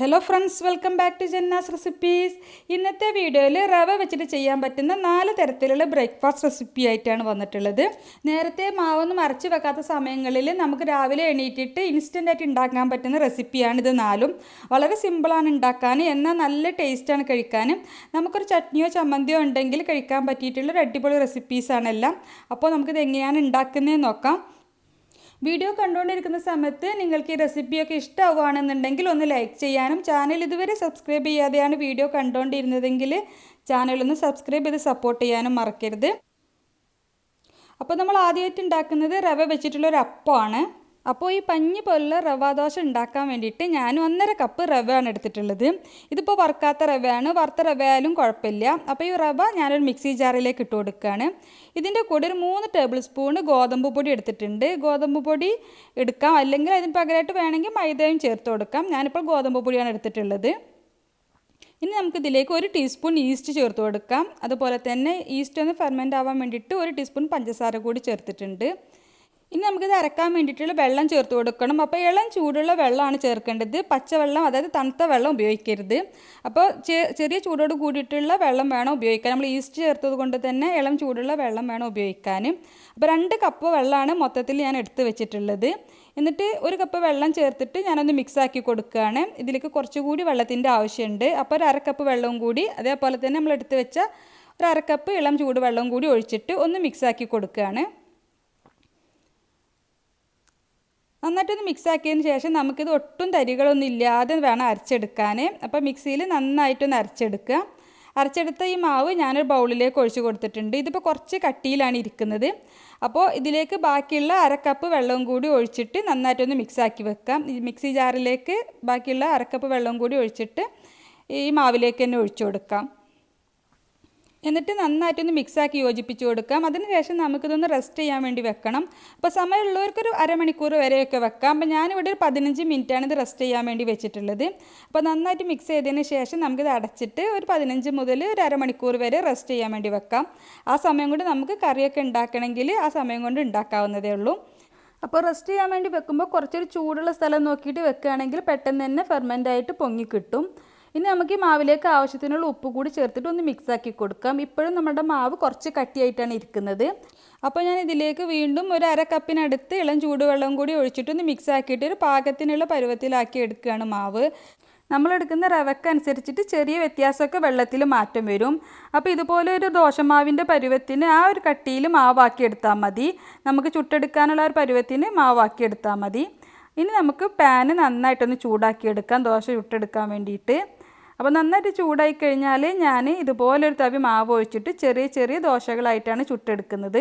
Hello friends, welcome back to Janna's recipes. ഇന്നത്തെ വീഡിയോയിൽ റവ വെച്ചിട്ട് ചെയ്യാൻ പറ്റുന്ന 4 തരത്തിലുള്ള ബ്രേക്ക്ഫാസ്റ്റ് റെസിപ്പി ആയിട്ടാണ് വന്നിട്ടുള്ളത്. നേരത്തെ മാവൊന്നും അരച്ച് വെക്കാത്ത സമയങ്ങളിൽ നമുക്ക് രാവിലെ എണീറ്റിട്ട് ഇൻസ്റ്റൻ്റായിട്ട് ഉണ്ടാക്കാൻ പറ്റുന്ന റെസിപ്പിയാണ് ഇത് 4. വളരെ സിമ്പിളാണ് ഉണ്ടാക്കാൻ, എന്നാൽ നല്ല ടേസ്റ്റാണ് കഴിക്കാൻ. നമുക്കൊരു ചട്നിയോ ചമ്മന്തിയോ ഉണ്ടെങ്കിൽ കഴിക്കാൻ പറ്റിയിട്ടുള്ളൊരു അടിപൊളി റെസിപ്പീസാണ് എല്ലാം. അപ്പോൾ നമുക്കിത് എങ്ങനെയാണ് ഉണ്ടാക്കുന്നതെന്ന് നോക്കാം. വീഡിയോ കണ്ടുകൊണ്ടിരിക്കുന്ന സമയത്ത് നിങ്ങൾക്ക് ഈ റെസിപ്പിയൊക്കെ ഇഷ്ടമാവുകയാണെന്നുണ്ടെങ്കിൽ ഒന്ന് ലൈക്ക് ചെയ്യാനും, ചാനൽ ഇതുവരെ സബ്സ്ക്രൈബ് ചെയ്യാതെയാണ് വീഡിയോ കണ്ടുകൊണ്ടിരുന്നതെങ്കിൽ ചാനലൊന്ന് സബ്സ്ക്രൈബ് ചെയ്ത് സപ്പോർട്ട് ചെയ്യാനും മറക്കരുത്. അപ്പോൾ നമ്മൾ ആദ്യമായിട്ട് ഉണ്ടാക്കുന്നത് റവ വെച്ചിട്ടുള്ളൊരു അപ്പമാണ്. അപ്പോൾ ഈ പഞ്ഞി പോലുള്ള റവാദോശ ഉണ്ടാക്കാൻ വേണ്ടിയിട്ട് ഞാൻ 1.5 കപ്പ് റവയാണ് എടുത്തിട്ടുള്ളത്. ഇതിപ്പോൾ വറുക്കാത്ത റവയാണ്, വറുത്ത റവയായാലും കുഴപ്പമില്ല. അപ്പോൾ ഈ റവ ഞാനൊരു മിക്സി ജാറിലേക്ക് ഇട്ട് കൊടുക്കുകയാണ്. ഇതിൻ്റെ കൂടെ ഒരു 3 ടേബിൾ സ്പൂൺ ഗോതമ്പ് പൊടി എടുത്തിട്ടുണ്ട്. ഗോതമ്പ് പൊടി എടുക്കാം, അല്ലെങ്കിൽ അതിന് പകരമായിട്ട് വേണമെങ്കിൽ മൈദയും ചേർത്ത് കൊടുക്കാം. ഞാനിപ്പോൾ ഗോതമ്പ് പൊടിയാണ് എടുത്തിട്ടുള്ളത്. ഇനി നമുക്കിതിലേക്ക് 1 ടീസ്പൂൺ ഈസ്റ്റ് ചേർത്ത് കൊടുക്കാം. അതുപോലെ തന്നെ ഈസ്റ്റ് ഒന്ന് ഫെർമെൻ്റ് ആവാൻ വേണ്ടിയിട്ട് 1 ടീസ്പൂൺ പഞ്ചസാര കൂടി ചേർത്തിട്ടുണ്ട്. ഇനി നമുക്കിത് അരക്കാൻ വേണ്ടിയിട്ടുള്ള വെള്ളം ചേർത്ത് കൊടുക്കണം. അപ്പോൾ ഇളം ചൂടുള്ള വെള്ളമാണ് ചേർക്കേണ്ടത്, പച്ചവെള്ളം, അതായത് തണുത്ത വെള്ളം ഉപയോഗിക്കരുത്. അപ്പോൾ ചെറിയ ചൂടോട് കൂടിയിട്ടുള്ള വെള്ളം വേണം ഉപയോഗിക്കാൻ. നമ്മൾ ഈസ്റ്റ് ചേർത്തത് കൊണ്ട് തന്നെ ഇളം ചൂടുള്ള വെള്ളം വേണം ഉപയോഗിക്കാൻ. അപ്പോൾ 2 കപ്പ് വെള്ളമാണ് മൊത്തത്തിൽ ഞാൻ എടുത്ത് വെച്ചിട്ടുള്ളത്. എന്നിട്ട് 1 കപ്പ് വെള്ളം ചേർത്തിട്ട് ഞാനൊന്ന് മിക്സാക്കി കൊടുക്കുകയാണ്. ഇതിലേക്ക് കുറച്ചുകൂടി വെള്ളത്തിൻ്റെ ആവശ്യമുണ്ട്. അപ്പോൾ 1/2 കപ്പ് വെള്ളവും കൂടി, അതേപോലെ തന്നെ നമ്മൾ എടുത്ത് വെച്ച 1/2 കപ്പ് ഇളം ചൂട് വെള്ളവും കൂടി ഒഴിച്ചിട്ട് ഒന്ന് മിക്സാക്കി കൊടുക്കുകയാണ്. നന്നായിട്ടൊന്ന് മിക്സാക്കിയതിന് ശേഷം നമുക്കിത് ഒട്ടും തരികളൊന്നും ഇല്ലാതെ വേണം അരച്ചെടുക്കാൻ. അപ്പോൾ മിക്സിയിൽ നന്നായിട്ടൊന്ന് അരച്ചെടുക്കുക. അരച്ചെടുത്ത ഈ മാവ് ഞാനൊരു ബൗളിലേക്ക് ഒഴിച്ച് കൊടുത്തിട്ടുണ്ട്. ഇതിപ്പോൾ കുറച്ച് കട്ടിയിലാണ് ഇരിക്കുന്നത്. അപ്പോൾ ഇതിലേക്ക് ബാക്കിയുള്ള 1/2 കപ്പ് വെള്ളവും കൂടി ഒഴിച്ചിട്ട് നന്നായിട്ടൊന്ന് മിക്സാക്കി വെക്കാം. ഈ മിക്സി ജാറിലേക്ക് ബാക്കിയുള്ള 1/2 കപ്പ് വെള്ളവും കൂടി ഒഴിച്ചിട്ട് ഈ മാവിലേക്ക് തന്നെ ഒഴിച്ചു കൊടുക്കാം. എന്നിട്ട് നന്നായിട്ടൊന്ന് മിക്സാക്കി യോജിപ്പിച്ച് കൊടുക്കാം. അതിനുശേഷം നമുക്കിതൊന്ന് റെസ്റ്റ് ചെയ്യാൻ വേണ്ടി വെക്കണം. അപ്പോൾ സമയമുള്ളവർക്കൊരു അരമണിക്കൂർ വരെയൊക്കെ വെക്കാം. അപ്പോൾ ഞാനിവിടെ ഒരു 15 മിനിറ്റാണ് ഇത് റെസ്റ്റ് ചെയ്യാൻ വേണ്ടി വെച്ചിട്ടുള്ളത്. അപ്പോൾ നന്നായിട്ട് മിക്സ് ചെയ്തതിന് ശേഷം നമുക്കിത് അടച്ചിട്ട് ഒരു 15 മുതൽ ഒരു അരമണിക്കൂർ വരെ റെസ്റ്റ് ചെയ്യാൻ വേണ്ടി വെക്കാം. ആ സമയം കൊണ്ട് നമുക്ക് കറിയൊക്കെ ഉണ്ടാക്കണമെങ്കിൽ ആ സമയം കൊണ്ട് ഉണ്ടാക്കാവുന്നതേ ഉള്ളൂ. അപ്പോൾ റെസ്റ്റ് ചെയ്യാൻ വേണ്ടി വെക്കുമ്പോൾ കുറച്ചൊരു ചൂടുള്ള സ്ഥലം നോക്കിയിട്ട് വെക്കുകയാണെങ്കിൽ പെട്ടെന്ന് തന്നെ ഫെർമെൻ്റായിട്ട് പൊങ്ങി കിട്ടും. ഇനി നമുക്ക് ഈ മാവിലേക്ക് ആവശ്യത്തിനുള്ള ഉപ്പ് കൂടി ചേർത്തിട്ട് ഒന്ന് മിക്സാക്കി കൊടുക്കാം. ഇപ്പോഴും നമ്മുടെ മാവ് കുറച്ച് കട്ടിയായിട്ടാണ് ഇരിക്കുന്നത്. അപ്പോൾ ഞാൻ ഇതിലേക്ക് വീണ്ടും ഒരു 1/2 കപ്പിനടുത്ത് ഇളം ചൂടുവെള്ളം കൂടി ഒഴിച്ചിട്ടൊന്ന് മിക്സാക്കിയിട്ട് ഒരു പാകത്തിനുള്ള പരുവത്തിലാക്കി എടുക്കുകയാണ് മാവ്. നമ്മളെടുക്കുന്ന റവക്കനുസരിച്ചിട്ട് ചെറിയ വ്യത്യാസമൊക്കെ വെള്ളത്തിൽ മാറ്റം വരും. അപ്പോൾ ഇതുപോലെ ഒരു ദോശമാവിൻ്റെ പരുവത്തിന് ആ ഒരു കട്ടിയിൽ മാവാക്കി എടുത്താൽ മതി. നമുക്ക് ചുട്ടെടുക്കാനുള്ള ഒരു പരുവത്തിന് മാവാക്കി എടുത്താൽ മതി. ഇനി നമുക്ക് പാന് നന്നായിട്ടൊന്ന് ചൂടാക്കിയെടുക്കാം ദോശ ചുട്ടെടുക്കാൻ വേണ്ടിയിട്ട്. അപ്പോൾ നന്നായിട്ട് ചൂടായി കഴിഞ്ഞാൽ ഞാൻ ഇതുപോലൊരു തവി മാവ് ഒഴിച്ചിട്ട് ചെറിയ ചെറിയ ദോശകളായിട്ടാണ് ചുട്ടെടുക്കുന്നത്.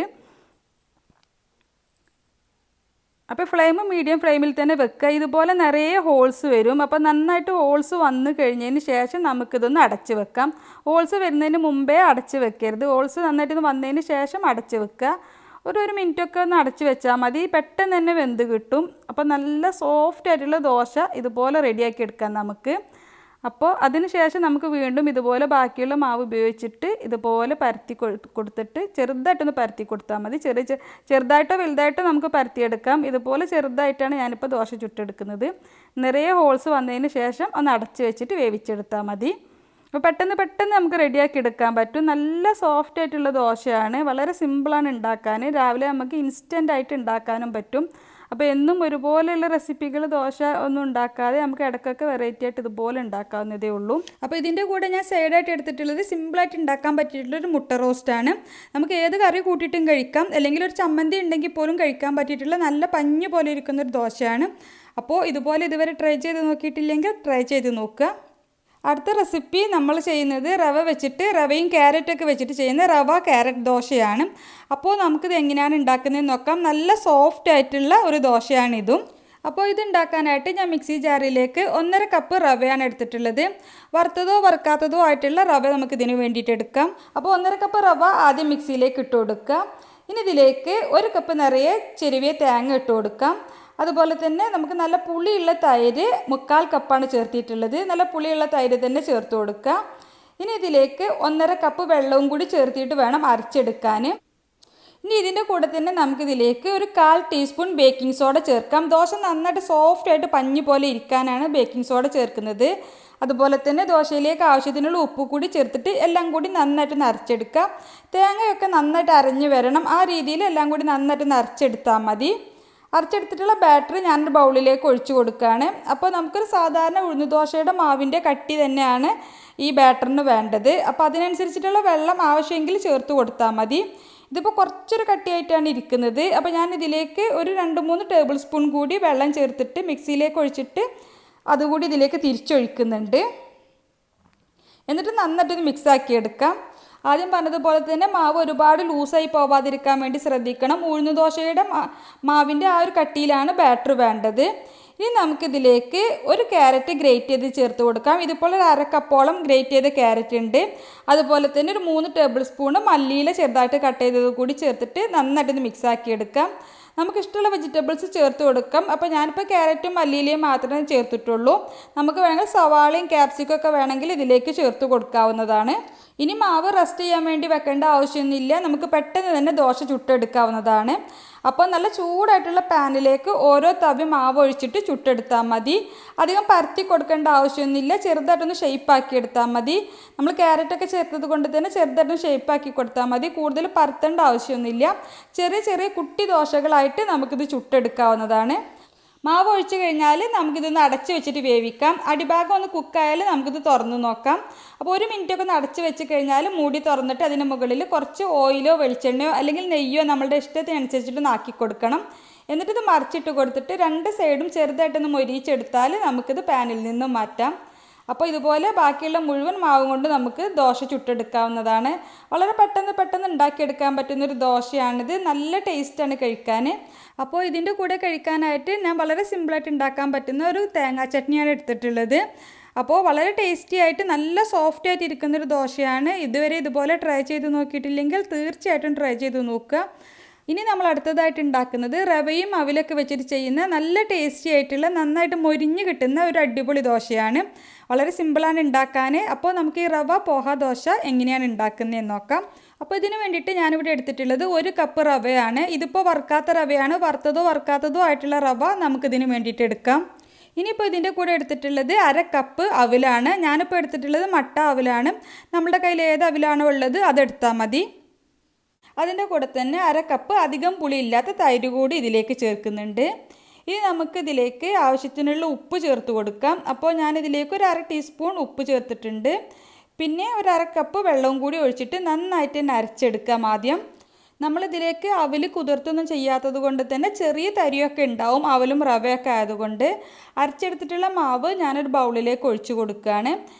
അപ്പോൾ ഫ്ലെയിം മീഡിയം ഫ്ലെയിമിൽ തന്നെ വെക്കുക. ഇതുപോലെ നിറയെ ഹോൾസ് വരും. അപ്പോൾ നന്നായിട്ട് ഹോൾസ് വന്നു കഴിഞ്ഞതിന് ശേഷം നമുക്കിതൊന്ന് അടച്ച് വെക്കാം. ഹോൾസ് വരുന്നതിന് മുമ്പേ അടച്ച് വെക്കരുത്. ഹോൾസ് നന്നായിട്ടൊന്ന് വന്നതിന് ശേഷം അടച്ച് വെക്കുക. ഒരു മിനിറ്റൊക്കെ ഒന്ന് അടച്ച് വെച്ചാൽ മതി, പെട്ടെന്ന് തന്നെ വെന്ത് കിട്ടും. അപ്പോൾ നല്ല സോഫ്റ്റ് ആയിട്ടുള്ള ദോശ ഇതുപോലെ റെഡിയാക്കി എടുക്കാം നമുക്ക്. അപ്പോൾ അതിന് ശേഷം നമുക്ക് വീണ്ടും ഇതുപോലെ ബാക്കിയുള്ള മാവ് ഉപയോഗിച്ചിട്ട് ഇതുപോലെ പരത്തി കൊടുത്തിട്ട് ചെറുതായിട്ടൊന്ന് പരത്തി കൊടുത്താൽ മതി. ചെറുതായിട്ടോ വലുതായിട്ടോ നമുക്ക് പരത്തിയെടുക്കാം. ഇതുപോലെ ചെറുതായിട്ടാണ് ഞാനിപ്പോൾ ദോശ ചുട്ടെടുക്കുന്നത്. നിറയെ ഹോൾസ് വന്നതിന് ശേഷം ഒന്ന് അടച്ച് വെച്ചിട്ട് വേവിച്ചെടുത്താൽ മതി. അപ്പോൾ പെട്ടെന്ന് നമുക്ക് റെഡിയാക്കി എടുക്കാൻ പറ്റും. നല്ല സോഫ്റ്റ് ആയിട്ടുള്ള ദോശയാണ്, വളരെ സിമ്പിളാണ് ഉണ്ടാക്കാൻ. രാവിലെ നമുക്ക് ഇൻസ്റ്റൻ്റായിട്ട് ഉണ്ടാക്കാനും പറ്റും. അപ്പോൾ എന്നും ഒരുപോലെയുള്ള റെസിപ്പികൾ ദോശ ഒന്നും ഉണ്ടാക്കാതെ നമുക്ക് ഇടയ്ക്കൊക്കെ വെറൈറ്റി ആയിട്ട് ഇതുപോലെ ഉണ്ടാക്കാവുന്നതേ ഉള്ളൂ. അപ്പോൾ ഇതിൻ്റെ കൂടെ ഞാൻ സൈഡായിട്ട് എടുത്തിട്ടുള്ളത് സിമ്പിളായിട്ട് ഉണ്ടാക്കാൻ പറ്റിയിട്ടുള്ളൊരു മുട്ട റോസ്റ്റാണ്. നമുക്ക് ഏത് കറി കൂട്ടിയിട്ടും കഴിക്കാം, അല്ലെങ്കിൽ ഒരു ചമ്മന്തി ഉണ്ടെങ്കിൽ പോലും കഴിക്കാൻ പറ്റിയിട്ടുള്ള നല്ല പഞ്ഞ് പോലെ ഇരിക്കുന്നൊരു ദോശയാണ്. അപ്പോൾ ഇതുപോലെ ഇതുവരെ ട്രൈ ചെയ്ത് നോക്കിയിട്ടില്ലെങ്കിൽ ട്രൈ ചെയ്ത് നോക്കുക. അടുത്ത റെസിപ്പി നമ്മൾ ചെയ്യുന്നത് റവ വെച്ചിട്ട്, റവയും ക്യാരറ്റൊക്കെ വെച്ചിട്ട് ചെയ്യുന്ന റവ ക്യാരറ്റ് ദോശയാണ്. അപ്പോൾ നമുക്കിത് എങ്ങനെയാണ് ഉണ്ടാക്കുന്നതെന്ന് നോക്കാം. നല്ല സോഫ്റ്റ് ആയിട്ടുള്ള ഒരു ദോശയാണിതും. അപ്പോൾ ഇത് ഉണ്ടാക്കാനായിട്ട് ഞാൻ മിക്സി ജാറിലേക്ക് 1.5 കപ്പ് റവയാണ് എടുത്തിട്ടുള്ളത്. വറുത്തതോ വറുക്കാത്തതോ ആയിട്ടുള്ള റവ നമുക്കിതിന് വേണ്ടിയിട്ട് എടുക്കാം. അപ്പോൾ 1.5 കപ്പ് റവ ആദ്യം മിക്സിയിലേക്ക് ഇട്ട് കൊടുക്കാം. ഇനി ഇതിലേക്ക് 1 കപ്പ് നിറയെ ചെരുവിയ തേങ്ങ ഇട്ട് കൊടുക്കാം. അതുപോലെ തന്നെ നമുക്ക് നല്ല പുളിയുള്ള തൈര് 1/4 കപ്പാണ് ചേർത്തിട്ടുള്ളത്. നല്ല പുളിയുള്ള തൈര് തന്നെ ചേർത്ത് കൊടുക്കുക. ഇനി ഇതിലേക്ക് 1.5 കപ്പ് വെള്ളവും കൂടി ചേർത്തിട്ട് വേണം അരച്ചെടുക്കാൻ. ഇനി ഇതിൻ്റെ കൂടെ തന്നെ നമുക്കിതിലേക്ക് ഒരു 1/4 ടീസ്പൂൺ ബേക്കിംഗ് സോഡ ചേർക്കാം. ദോശ നന്നായിട്ട് സോഫ്റ്റായിട്ട് പഞ്ഞി പോലെ ഇരിക്കാനാണ് ബേക്കിംഗ് സോഡ ചേർക്കുന്നത്. അതുപോലെ തന്നെ ദോശയിലേക്ക് ആവശ്യത്തിനുള്ള ഉപ്പ് കൂടി ചേർത്തിട്ട് എല്ലാം കൂടി നന്നായിട്ട് നരച്ചെടുക്കാം. തേങ്ങയൊക്കെ നന്നായിട്ട് അരഞ്ഞ് വരണം. ആ രീതിയിൽ എല്ലാം കൂടി നന്നായിട്ട് നരച്ചെടുത്താൽ മതി. അരച്ചെടുത്തിട്ടുള്ള ബാറ്റർ ഞാനൊരു ബൗളിലേക്ക് ഒഴിച്ചു കൊടുക്കുകയാണ്. അപ്പോൾ നമുക്കൊരു സാധാരണ ഉഴുന്ന് ദോശയുടെ മാവിൻ്റെ കട്ടി തന്നെയാണ് ഈ ബാറ്ററിന് വേണ്ടത്. അപ്പോൾ അതിനനുസരിച്ചിട്ടുള്ള വെള്ളം ആവശ്യമെങ്കിൽ ചേർത്ത് കൊടുത്താൽ മതി. ഇതിപ്പോൾ കുറച്ചൊരു കട്ടിയായിട്ടാണ് ഇരിക്കുന്നത്. അപ്പോൾ ഞാൻ ഇതിലേക്ക് ഒരു 2-3 ടേബിൾ സ്പൂൺ കൂടി വെള്ളം ചേർത്തിട്ട് മിക്സിയിലേക്ക് ഒഴിച്ചിട്ട് അതുകൂടി ഇതിലേക്ക് തിരിച്ചൊഴിക്കുന്നുണ്ട്. എന്നിട്ട് നന്നായിട്ടൊന്ന് മിക്സാക്കി എടുക്കാം. ആദ്യം പറഞ്ഞതുപോലെ തന്നെ മാവ് ഒരുപാട് ലൂസായി പോവാതിരിക്കാൻ വേണ്ടി ശ്രദ്ധിക്കണം. ഉഴുന്ന് ദോശയുടെ മാവിൻ്റെ ആ ഒരു കട്ടിയിലാണ് ബാറ്റർ വേണ്ടത്. ഇനി നമുക്കിതിലേക്ക് ഒരു ക്യാരറ്റ് ഗ്രേറ്റ് ചെയ്ത് ചേർത്ത് കൊടുക്കാം. ഇതുപോലെ ഒരു 1/2 കപ്പോളം ഗ്രേറ്റ് ചെയ്ത ക്യാരറ്റ് ഉണ്ട്. അതുപോലെ തന്നെ ഒരു 3 ടേബിൾ സ്പൂൺ മല്ലിയില ചെറുതായിട്ട് കട്ട് ചെയ്തത് കൂടി ചേർത്തിട്ട് നന്നായിട്ടൊന്ന് മിക്സാക്കി എടുക്കാം. നമുക്കിഷ്ടമുള്ള വെജിറ്റബിൾസ് ചേർത്ത് കൊടുക്കാം. അപ്പോൾ ഞാനിപ്പോൾ ക്യാരറ്റും മല്ലിയിലയും മാത്രമേ ചേർത്തിട്ടുള്ളൂ. നമുക്ക് വേണമെങ്കിൽ സവാളയും ക്യാപ്സിക്കും ഒക്കെ വേണമെങ്കിൽ ഇതിലേക്ക് ചേർത്ത് കൊടുക്കാവുന്നതാണ്. ഇനി മാവ് റെസ്റ്റ് ചെയ്യാൻ വേണ്ടി വെക്കേണ്ട ആവശ്യമൊന്നുമില്ല. നമുക്ക് പെട്ടെന്ന് തന്നെ ദോശ ചുട്ടെടുക്കാവുന്നതാണ്. അപ്പോൾ നല്ല ചൂടായിട്ടുള്ള പാനിലേക്ക് ഓരോ തവി മാവ് ഒഴിച്ചിട്ട് ചുട്ടെടുത്താൽ മതി. അധികം പരത്തി കൊടുക്കേണ്ട ആവശ്യമൊന്നുമില്ല. ചെറുതായിട്ടൊന്ന് ഷേപ്പാക്കി എടുത്താൽ മതി. നമ്മൾ ക്യാരറ്റൊക്കെ ചേർത്തത് കൊണ്ട് തന്നെ ചെറുതായിട്ടൊന്ന് ഷേപ്പാക്കി കൊടുത്താൽ മതി. കൂടുതൽ പരത്തേണ്ട ആവശ്യമൊന്നുമില്ല. ചെറിയ ചെറിയ കുട്ടി ദോശകളായിട്ട് നമുക്കിത് ചുട്ടെടുക്കാവുന്നതാണ്. മാവ് ഒഴിച്ച് കഴിഞ്ഞാൽ നമുക്കിതൊന്ന് അടച്ച് വെച്ചിട്ട് വേവിക്കാം. അടിഭാഗം ഒന്ന് കുക്കായാൽ നമുക്കിത് തുറന്ന് നോക്കാം. അപ്പോൾ 1 മിനിറ്റൊക്കെ ഒന്ന് അടച്ച് വെച്ച് കഴിഞ്ഞാൽ മൂടി തുറന്നിട്ട് അതിന് മുകളിൽ കുറച്ച് ഓയിലോ വെളിച്ചെണ്ണയോ അല്ലെങ്കിൽ നെയ്യോ നമ്മളുടെ ഇഷ്ടത്തിനനുസരിച്ചിട്ടൊന്ന് ആക്കി കൊടുക്കണം. എന്നിട്ടിത് മറിച്ചിട്ട് കൊടുത്തിട്ട് 2 സൈഡും ചെറുതായിട്ടൊന്ന് മൊരിയിച്ചെടുത്താൽ നമുക്കിത് പാനിൽ നിന്നും മാറ്റാം. അപ്പോൾ ഇതുപോലെ ബാക്കിയുള്ള മുഴുവൻ മാവും കൊണ്ട് നമുക്ക് ദോശ ചുട്ടെടുക്കാവുന്നതാണ്. വളരെ പെട്ടെന്ന് ഉണ്ടാക്കിയെടുക്കാൻ പറ്റുന്നൊരു ദോശയാണിത്. നല്ല ടേസ്റ്റാണ് കഴിക്കാൻ. അപ്പോൾ ഇതിൻ്റെ കൂടെ കഴിക്കാനായിട്ട് ഞാൻ വളരെ സിമ്പിളായിട്ട് ഉണ്ടാക്കാൻ പറ്റുന്ന ഒരു തേങ്ങാ ചട്നിയാണ് എടുത്തിട്ടുള്ളത്. അപ്പോൾ വളരെ ടേസ്റ്റി ആയിട്ട് നല്ല സോഫ്റ്റ് ആയിട്ട് ഇരിക്കുന്നൊരു ദോശയാണ്. ഇതുവരെ ഇതുപോലെ ട്രൈ ചെയ്ത് നോക്കിയിട്ടില്ലെങ്കിൽ തീർച്ചയായിട്ടും ട്രൈ ചെയ്ത് നോക്കുക. ഇനി നമ്മൾ അടുത്തതായിട്ട് ഉണ്ടാക്കുന്നത് റവയും അവിലൊക്കെ വെച്ചിട്ട് ചെയ്യുന്ന നല്ല ടേസ്റ്റി ആയിട്ടുള്ള നന്നായിട്ട് മൊരിഞ്ഞ് കിട്ടുന്ന ഒരു അടിപൊളി ദോശയാണ്. വളരെ സിമ്പിളാണ് ഉണ്ടാക്കാൻ. അപ്പോൾ നമുക്ക് ഈ റവ പോഹ ദോശ എങ്ങനെയാണ് ഉണ്ടാക്കുന്നതെന്ന് നോക്കാം. അപ്പോൾ ഇതിന് വേണ്ടിയിട്ട് ഞാനിവിടെ എടുത്തിട്ടുള്ളത് 1 കപ്പ് റവയാണ്. ഇതിപ്പോൾ വറുക്കാത്ത റവയാണ്. വറുത്തതോ വറുക്കാത്തതോ ആയിട്ടുള്ള റവ നമുക്കിതിന് വേണ്ടിയിട്ട് എടുക്കാം. ഇനിയിപ്പോൾ ഇതിൻ്റെ കൂടെ എടുത്തിട്ടുള്ളത് 1/2 കപ്പ് അവിലാണ്. ഞാനിപ്പോൾ എടുത്തിട്ടുള്ളത് മട്ട അവിലാണ്. നമ്മുടെ കയ്യിൽ ഏത് അവിലാണോ ഉള്ളത് അതെടുത്താൽ മതി. അതിൻ്റെ കൂടെ തന്നെ 1/2 കപ്പ് അധികം പുളിയില്ലാത്ത തൈര് കൂടി ഇതിലേക്ക് ചേർക്കുന്നുണ്ട്. ഇനി നമുക്കിതിലേക്ക് ആവശ്യത്തിനുള്ള ഉപ്പ് ചേർത്ത് കൊടുക്കാം. അപ്പോൾ ഞാനിതിലേക്ക് ഒരു 1/2 ടീസ്പൂൺ ഉപ്പ് ചേർത്തിട്ടുണ്ട്. പിന്നെ ഒരു 1/2 കപ്പ് വെള്ളവും കൂടി ഒഴിച്ചിട്ട് നന്നായിട്ട് തന്നെ അരച്ചെടുക്കാം. ആദ്യം നമ്മളിതിലേക്ക് അവൽ കുതിർത്തൊന്നും ചെയ്യാത്തത് കൊണ്ട് തന്നെ ചെറിയ തരിയൊക്കെ ഉണ്ടാവും, അവലും റവയൊക്കെ ആയതുകൊണ്ട്. അരച്ചെടുത്തിട്ടുള്ള മാവ് ഞാനൊരു ബൗളിലേക്ക് ഒഴിച്ചു കൊടുക്കുകയാണ്.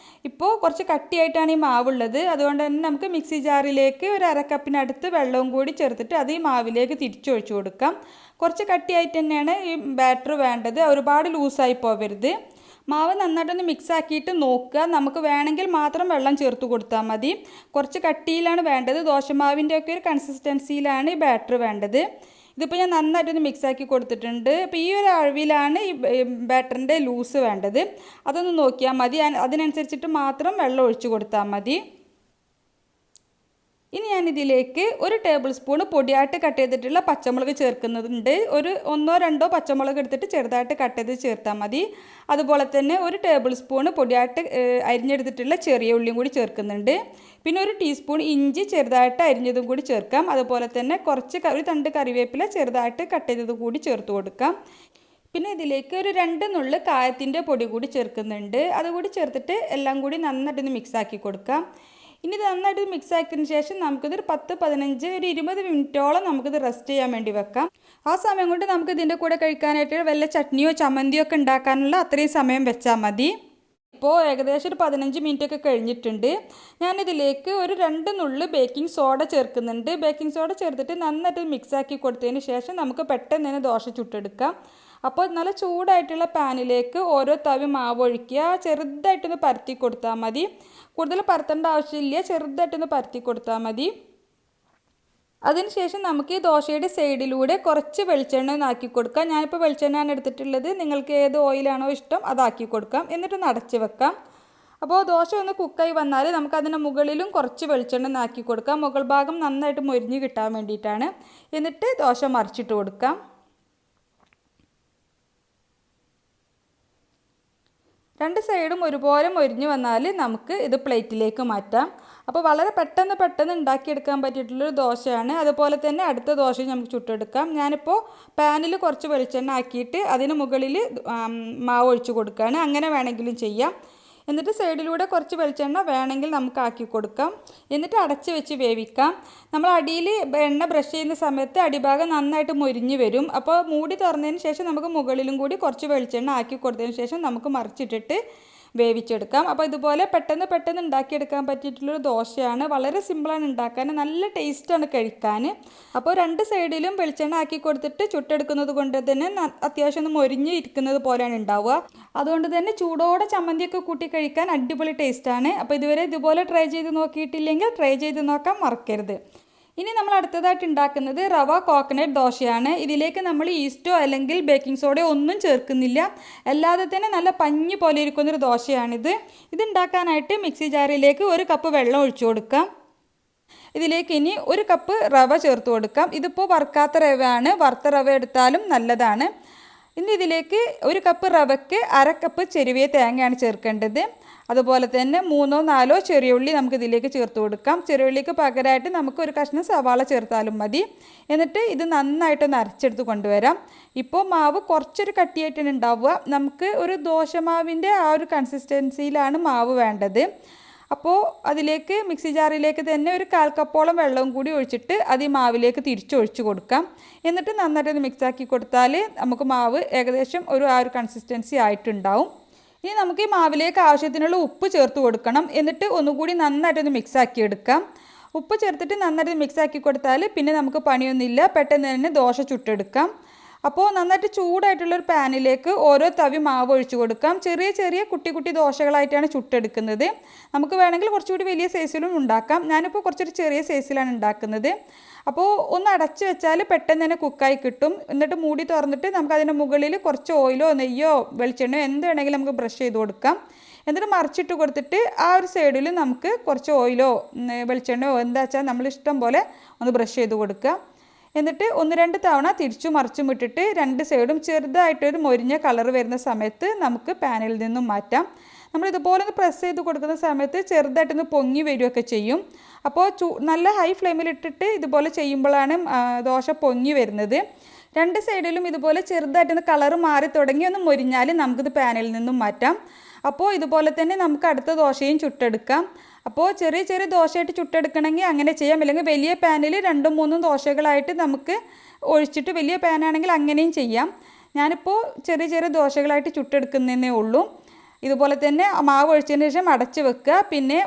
ഇപ്പോൾ കുറച്ച് കട്ടിയായിട്ടാണ് ഈ മാവുള്ളത്. അതുകൊണ്ട് തന്നെ നമുക്ക് മിക്സി ജാറിലേക്ക് ഒരു 1/2 കപ്പിനടുത്ത് വെള്ളവും കൂടി ചേർത്തിട്ട് അത് ഈ മാവിലേക്ക് തിരിച്ചൊഴിച്ചു കൊടുക്കാം. കുറച്ച് കട്ടിയായിട്ട് തന്നെയാണ് ഈ ബാറ്റർ വേണ്ടത്. ഒരുപാട് ലൂസായി പോവരുത്. മാവ് നന്നായിട്ടൊന്ന് മിക്സ് ആക്കിയിട്ട് നോക്കുക. നമുക്ക് വേണമെങ്കിൽ മാത്രം വെള്ളം ചേർത്ത് കൊടുത്താൽ മതി. കുറച്ച് കട്ടിയിലാണ് വേണ്ടത്. ദോശമാവിൻ്റെ ഒക്കെ ഒരു കൺസിസ്റ്റൻസിയിലാണ് ഈ ബാറ്റർ വേണ്ടത്. ഇതിപ്പോൾ ഞാൻ നന്നായിട്ടൊന്ന് മിക്സാക്കി കൊടുത്തിട്ടുണ്ട്. അപ്പോൾ ഈ ഒരു അളവിലാണ് ഈ ബാറ്ററിൻ്റെ ലൂസ് വേണ്ടത്. അതൊന്ന് നോക്കിയാൽ മതി. അതിനനുസരിച്ചിട്ട് മാത്രം വെള്ളം ഒഴിച്ച് കൊടുത്താൽ മതി. ഇനി ഞാനിതിലേക്ക് 1 ടേബിൾ സ്പൂൺ പൊടിയായിട്ട് കട്ട് ചെയ്തിട്ടുള്ള പച്ചമുളക് ചേർക്കുന്നുണ്ട്. ഒരു 1-2 പച്ചമുളക് എടുത്തിട്ട് ചെറുതായിട്ട് കട്ട് ചെയ്ത് ചേർത്താൽ മതി. അതുപോലെ തന്നെ 1 ടേബിൾ സ്പൂൺ പൊടിയായിട്ട് അരിഞ്ഞെടുത്തിട്ടുള്ള ചെറിയ ഉള്ളിയും കൂടി ചേർക്കുന്നുണ്ട്. പിന്നെ 1 ടീസ്പൂൺ ഇഞ്ചി ചെറുതായിട്ട് അരിഞ്ഞതും കൂടി ചേർക്കാം. അതുപോലെ തന്നെ ഒരു തണ്ട് കറിവേപ്പില ചെറുതായിട്ട് കട്ട് ചെയ്തത് കൂടി ചേർത്ത് കൊടുക്കാം. പിന്നെ ഇതിലേക്ക് ഒരു 2 നുള്ള് കായത്തിൻ്റെ പൊടി കൂടി ചേർക്കുന്നുണ്ട്. അതുകൂടി ചേർത്തിട്ട് എല്ലാം കൂടി നന്നായിട്ടൊന്ന് മിക്സാക്കി കൊടുക്കാം. ഇനി ഇത് നന്നായിട്ട് മിക്സ് ആക്കിയതിന് ശേഷം നമുക്കിതൊരു 10-15 ഒരു 20 മിനിറ്റോളം നമുക്കിത് റെസ്റ്റ് ചെയ്യാൻ വേണ്ടി വെക്കാം. ആ സമയം കൊണ്ട് നമുക്ക് ഇതിൻ്റെ കൂടെ കഴിക്കാനായിട്ട് വല്ല ചട്നിയോ ചമ്മന്തിയോ ഒക്കെ ഉണ്ടാക്കാനുള്ള അത്രയും സമയം വെച്ചാൽ മതി. ഇപ്പോൾ ഏകദേശം ഒരു 15 മിനിറ്റൊക്കെ കഴിഞ്ഞിട്ടുണ്ട്. ഞാനിതിലേക്ക് ഒരു 2 നുള്ള് ബേക്കിംഗ് സോഡ ചേർക്കുന്നുണ്ട്. ബേക്കിംഗ് സോഡ ചേർത്തിട്ട് നന്നായിട്ട് മിക്സാക്കി കൊടുത്തതിന് ശേഷം നമുക്ക് പെട്ടെന്ന് തന്നെ ദോശ ചുട്ടെടുക്കാം. അപ്പോൾ നല്ല ചൂടായിട്ടുള്ള പാനിലേക്ക് ഓരോ തവി മാവ് ഒഴിക്കുക. ചെറുതായിട്ടൊന്ന് പരത്തി കൊടുത്താൽ മതി. കൂടുതൽ പരത്തേണ്ട ആവശ്യമില്ല. ചെറുതായിട്ടൊന്ന് പരത്തി കൊടുത്താൽ മതി. അതിനുശേഷം നമുക്ക് ഈ ദോശയുടെ സൈഡിലൂടെ കുറച്ച് വെളിച്ചെണ്ണ ആക്കി കൊടുക്കാം. ഞാനിപ്പോൾ വെളിച്ചെണ്ണയാണ് എടുത്തിട്ടുള്ളത്. നിങ്ങൾക്ക് ഏത് ഓയിലാണോ ഇഷ്ടം അതാക്കി കൊടുക്കാം. എന്നിട്ടൊന്ന് അടച്ച് വെക്കാം. അപ്പോൾ ദോശ ഒന്ന് കുക്കായി വന്നാൽ നമുക്കതിൻ്റെ മുകളിലും കുറച്ച് വെളിച്ചെണ്ണ ആക്കി കൊടുക്കാം. മുകൾ ഭാഗം നന്നായിട്ട് മൊരിഞ്ഞ് കിട്ടാൻ വേണ്ടിയിട്ടാണ്. എന്നിട്ട് ദോശ മറിച്ചിട്ട് കൊടുക്കാം. രണ്ട് സൈഡും ഒരുപോലെ മൊരിഞ്ഞ് വന്നാൽ നമുക്ക് ഇത് പ്ലേറ്റിലേക്ക് മാറ്റാം. അപ്പോൾ വളരെ പെട്ടെന്ന് ഉണ്ടാക്കിയെടുക്കാൻ പറ്റിയിട്ടുള്ളൊരു ദോശയാണ്. അതുപോലെ തന്നെ അടുത്ത ദോശയും നമുക്ക് ചുട്ടെടുക്കാം. ഞാനിപ്പോൾ പാനിൽ കുറച്ച് വെളിച്ചെണ്ണ ആക്കിയിട്ട് അതിന് മുകളിൽ മാവ് ഒഴിച്ച് കൊടുക്കുകയാണ്. അങ്ങനെ വേണമെങ്കിലും ചെയ്യാം. എന്നിട്ട് സൈഡിലൂടെ കുറച്ച് വെളിച്ചെണ്ണ വേണമെങ്കിൽ നമുക്ക് ആക്കി കൊടുക്കാം. എന്നിട്ട് അടച്ച് വെച്ച് വേവിക്കാം. നമ്മൾ അടിയിൽ എണ്ണ ബ്രഷ് ചെയ്യുന്ന സമയത്ത് അടിഭാഗം നന്നായിട്ട് മൊരിഞ്ഞ് വരും. അപ്പോൾ മൂടി തുറന്നതിന് ശേഷം നമുക്ക് മുകളിലും കൂടി കുറച്ച് വെളിച്ചെണ്ണ ആക്കി കൊടുത്തതിന് ശേഷം നമുക്ക് മറിച്ചിട്ടിട്ട് വേവിച്ചെടുക്കാം. അപ്പോൾ ഇതുപോലെ പെട്ടെന്ന് ഉണ്ടാക്കിയെടുക്കാൻ പറ്റിയിട്ടുള്ളൊരു ദോശയാണ്. വളരെ സിമ്പിളാണ് ഉണ്ടാക്കാൻ, നല്ല ടേസ്റ്റാണ് കഴിക്കാൻ. അപ്പോൾ രണ്ട് സൈഡിലും വെളിച്ചെണ്ണ ആക്കി കൊടുത്തിട്ട് ചുട്ടെടുക്കുന്നത് കൊണ്ട് തന്നെ അത്യാവശ്യം ഒന്ന് മൊരിഞ്ഞ് ഇരിക്കുന്നത് പോലെയാണ് ഉണ്ടാവുക. അതുകൊണ്ട് തന്നെ ചൂടോടെ ചമ്മന്തിയൊക്കെ കൂട്ടി കഴിക്കാൻ അടിപൊളി ടേസ്റ്റാണ്. അപ്പോൾ ഇതുവരെ ഇതുപോലെ ട്രൈ ചെയ്ത് നോക്കിയിട്ടില്ലെങ്കിൽ ട്രൈ ചെയ്ത് നോക്കാൻ മറക്കരുത്. ഇനി നമ്മൾ അടുത്തതായിട്ട് ഉണ്ടാക്കുന്നത് റവ കോക്കനട്ട് ദോശയാണ്. ഇതിലേക്ക് നമ്മൾ ഈസ്റ്റോ അല്ലെങ്കിൽ ബേക്കിംഗ് സോഡയോ ഒന്നും ചേർക്കുന്നില്ല. അല്ലാതെ തന്നെ നല്ല പഞ്ഞി പോലെ ഇരിക്കുന്നൊരു ദോശയാണിത്. ഇതുണ്ടാക്കാനായിട്ട് മിക്സി ജാറിലേക്ക് 1 കപ്പ് വെള്ളം ഒഴിച്ചു കൊടുക്കാം. ഇതിലേക്ക് ഇനി 1 കപ്പ് റവ ചേർത്ത് കൊടുക്കാം. ഇതിപ്പോൾ വറുക്കാത്ത റവയാണ്, വറുത്ത റവ എടുത്താലും നല്ലതാണ്. ഇനി ഇതിലേക്ക് 1 കപ്പ് റവയ്ക്ക് 1/2 കപ്പ് ചെരുവിയ തേങ്ങയാണ് ചേർക്കേണ്ടത്. അതുപോലെ തന്നെ 3-4 ചെറിയ ഉള്ളി നമുക്ക് ഇതിലേക്ക് ചേർത്ത് കൊടുക്കാം. ചെറിയ ഉള്ളിക്ക് പകരമായിട്ട് നമുക്ക് ഒരു കഷ്ണം സവാള ചേർത്താലും മതി. എന്നിട്ട് ഇത് നന്നായിട്ടൊന്ന് അരച്ചെടുത്ത് കൊണ്ടുവരാം. ഇപ്പോൾ മാവ് കുറച്ചൊരു കട്ടിയായിട്ടാണ് ഉണ്ടാവുക. നമുക്ക് ഒരു ദോശമാവിൻ്റെ ആ ഒരു കൺസിസ്റ്റൻസിയിലാണ് മാവ് വേണ്ടത്. അപ്പോൾ അതിലേക്ക് മിക്സി ജാറിലേക്ക് തന്നെ 1/4 കപ്പോളം വെള്ളവും കൂടി ഒഴിച്ചിട്ട് അത് ഈ മാവിലേക്ക് തിരിച്ചൊഴിച്ച് കൊടുക്കാം. എന്നിട്ട് നന്നായിട്ടൊന്ന് മിക്സാക്കി കൊടുത്താൽ നമുക്ക് മാവ് ഏകദേശം ആ ഒരു കൺസിസ്റ്റൻസി ആയിട്ടുണ്ടാവും. ഇനി നമുക്ക് ഈ മാവിലേക്ക് ആവശ്യത്തിനുള്ള ഉപ്പ് ചേർത്ത് കൊടുക്കണം. എന്നിട്ട് ഒന്നുകൂടി നന്നായിട്ടൊന്ന് മിക്സാക്കി എടുക്കാം. ഉപ്പ് ചേർത്തിട്ട് നന്നായിട്ട് മിക്സാക്കി കൊടുത്താൽ പിന്നെ നമുക്ക് പണിയൊന്നുമില്ല, പെട്ടെന്ന് തന്നെ ദോശ ചുട്ടെടുക്കാം. അപ്പോൾ നന്നായിട്ട് ചൂടായിട്ടുള്ളൊരു പാനിലേക്ക് ഓരോ തവി മാവ് ഒഴിച്ച് കൊടുക്കാം. ചെറിയ കുട്ടി ദോശകളായിട്ടാണ് ചുട്ടെടുക്കുന്നത്. നമുക്ക് വേണമെങ്കിൽ കുറച്ചുകൂടി വലിയ സൈസിലും ഉണ്ടാക്കാം. ഞാനിപ്പോൾ കുറച്ചൊരു ചെറിയ സൈസിലാണ് ഉണ്ടാക്കുന്നത്. അപ്പോൾ ഒന്ന് അടച്ച് വെച്ചാൽ പെട്ടെന്ന് തന്നെ കുക്കായി കിട്ടും. എന്നിട്ട് മൂടി തുറന്നിട്ട് നമുക്കതിൻ്റെ മുകളിൽ കുറച്ച് ഓയിലോ നെയ്യോ വെളിച്ചെണ്ണയോ എന്ത് വേണമെങ്കിലും നമുക്ക് ബ്രഷ് ചെയ്ത് കൊടുക്കാം. എന്നിട്ട് മറിച്ചിട്ട് കൊടുത്തിട്ട് ആ ഒരു സൈഡിൽ നമുക്ക് കുറച്ച് ഓയിലോ വെളിച്ചെണ്ണയോ എന്താ വെച്ചാൽ നമ്മൾ ഇഷ്ടം പോലെ ഒന്ന് ബ്രഷ് ചെയ്ത് കൊടുക്കുക. എന്നിട്ട് 1-2 തവണ തിരിച്ചും മറിച്ചും ഇട്ടിട്ട് 2 സൈഡും ചെറുതായിട്ടൊരു മൊരിഞ്ഞ കളർ വരുന്ന സമയത്ത് നമുക്ക് പാനിൽ നിന്നും മാറ്റാം. നമ്മൾ ഇതുപോലെ ഒന്ന് പ്രസ് ചെയ്ത് കൊടുക്കുന്ന സമയത്ത് ചെറുതായിട്ടൊന്ന് പൊങ്ങി വരികയൊക്കെ ചെയ്യും. അപ്പോൾ നല്ല ഹൈ ഫ്ലെയിമിലിട്ടിട്ട് ഇതുപോലെ ചെയ്യുമ്പോഴാണ് ദോശ പൊങ്ങി വരുന്നത്. 2 സൈഡിലും ഇതുപോലെ ചെറുതായിട്ടൊന്ന് കളർ മാറി തുടങ്ങി ഒന്ന് മൊരിഞ്ഞാൽ നമുക്കിത് പാനിൽ നിന്നും മാറ്റാം. അപ്പോൾ ഇതുപോലെ തന്നെ നമുക്ക് അടുത്ത ദോശയും ചുട്ടെടുക്കാം. അപ്പോൾ ചെറിയ ദോശയായിട്ട് ചുട്ടെടുക്കണമെങ്കിൽ അങ്ങനെ ചെയ്യാം. അല്ലെങ്കിൽ വലിയ പാനിൽ 2-3 ദോശകളായിട്ട് നമുക്ക് ഒഴിച്ചിട്ട് വലിയ പാനാണെങ്കിൽ അങ്ങനെയും ചെയ്യാം. ഞാനിപ്പോൾ ചെറിയ ദോശകളായിട്ട് ചുട്ടെടുക്കുന്നതേ ഉള്ളൂ. ഇതുപോലെ തന്നെ മാവ് ഒഴിച്ചതിന് ശേഷം അടച്ച് വെക്കുക. പിന്നെ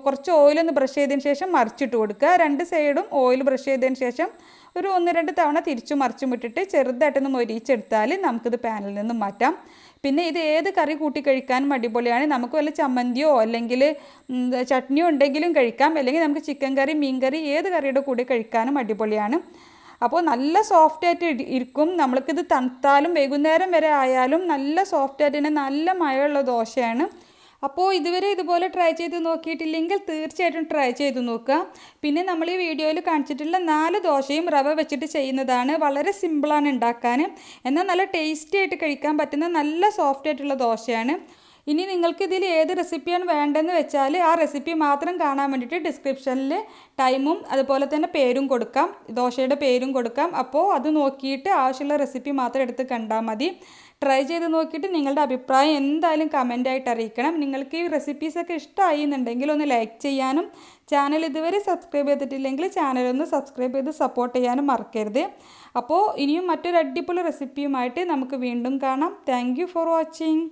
കുറച്ച് ഓയിലൊന്ന് ബ്രഷ് ചെയ്തതിന് ശേഷം മറിച്ചിട്ട് കൊടുക്കുക. 2 സൈഡും ഓയിൽ ബ്രഷ് ചെയ്തതിന് ശേഷം ഒരു 1-2 തവണ തിരിച്ചും മറിച്ചും ഇട്ടിട്ട് ചെറുതായിട്ടൊന്ന് മൊരിച്ചെടുത്താൽ നമുക്കിത് പാനിൽ നിന്നും മാറ്റാം. പിന്നെ ഇത് ഏത് കറി കൂട്ടി കഴിക്കാനും അടിപൊളിയാണ്. നമുക്ക് വല്ല ചമ്മന്തിയോ അല്ലെങ്കിൽ ചട്നിയോ ഉണ്ടെങ്കിലും കഴിക്കാം. അല്ലെങ്കിൽ നമുക്ക് ചിക്കൻ കറി, മീൻ കറി ഏത് കറിയുടെ കൂടെ കഴിക്കാനും അടിപൊളിയാണ്. അപ്പോൾ നല്ല സോഫ്റ്റായിട്ട് ഇരിക്കും. നമ്മൾക്കിത് തണുത്താലും വൈകുന്നേരം വരെ ആയാലും നല്ല സോഫ്റ്റായിട്ട് തന്നെ നല്ല മയമുള്ള ദോശയാണ്. അപ്പോൾ ഇതുവരെ ഇതുപോലെ ട്രൈ ചെയ്ത് നോക്കിയിട്ടില്ലെങ്കിൽ തീർച്ചയായിട്ടും ട്രൈ ചെയ്ത് നോക്കുക. പിന്നെ നമ്മൾ ഈ വീഡിയോയിൽ കാണിച്ചിട്ടുള്ള 4 ദോശയും റവ വെച്ചിട്ട് ചെയ്യുന്നതാണ്. വളരെ സിമ്പിളാണ് ഉണ്ടാക്കാൻ. എന്നാൽ നല്ല ടേസ്റ്റി ആയിട്ട് കഴിക്കാൻ പറ്റുന്ന നല്ല സോഫ്റ്റ് ആയിട്ടുള്ള ദോശയാണ്. ഇനി നിങ്ങൾക്ക് ഇതിൽ ഏത് റെസിപ്പിയാണ് വേണ്ടതെന്ന് വെച്ചാൽ ആ റെസിപ്പി മാത്രം കാണാൻ വേണ്ടിയിട്ട് ഡിസ്ക്രിപ്ഷനിൽ ടൈമും അതുപോലെ തന്നെ പേരും കൊടുക്കാം, ദോശയുടെ പേരും കൊടുക്കാം. അപ്പോൾ അത് നോക്കിയിട്ട് ആവശ്യമുള്ള റെസിപ്പി മാത്രം എടുത്ത് കണ്ടാൽ മതി. ട്രൈ ചെയ്ത് നോക്കിയിട്ട് നിങ്ങളുടെ അഭിപ്രായം എന്തായാലും കമൻ്റായിട്ട് അറിയിക്കണം. നിങ്ങൾക്ക് ഈ റെസിപ്പീസൊക്കെ ഇഷ്ടമായി എന്നുണ്ടെങ്കിൽ ഒന്ന് ലൈക്ക് ചെയ്യാനും ചാനൽ ഇതുവരെ സബ്സ്ക്രൈബ് ചെയ്തിട്ടില്ലെങ്കിൽ ചാനലൊന്ന് സബ്സ്ക്രൈബ് ചെയ്ത് സപ്പോർട്ട് ചെയ്യാനും മറക്കരുത്. അപ്പോൾ ഇനിയും മറ്റൊരു അടിപൊളി റെസിപ്പിയുമായിട്ട് നമുക്ക് വീണ്ടും കാണാം. Thank you for watching.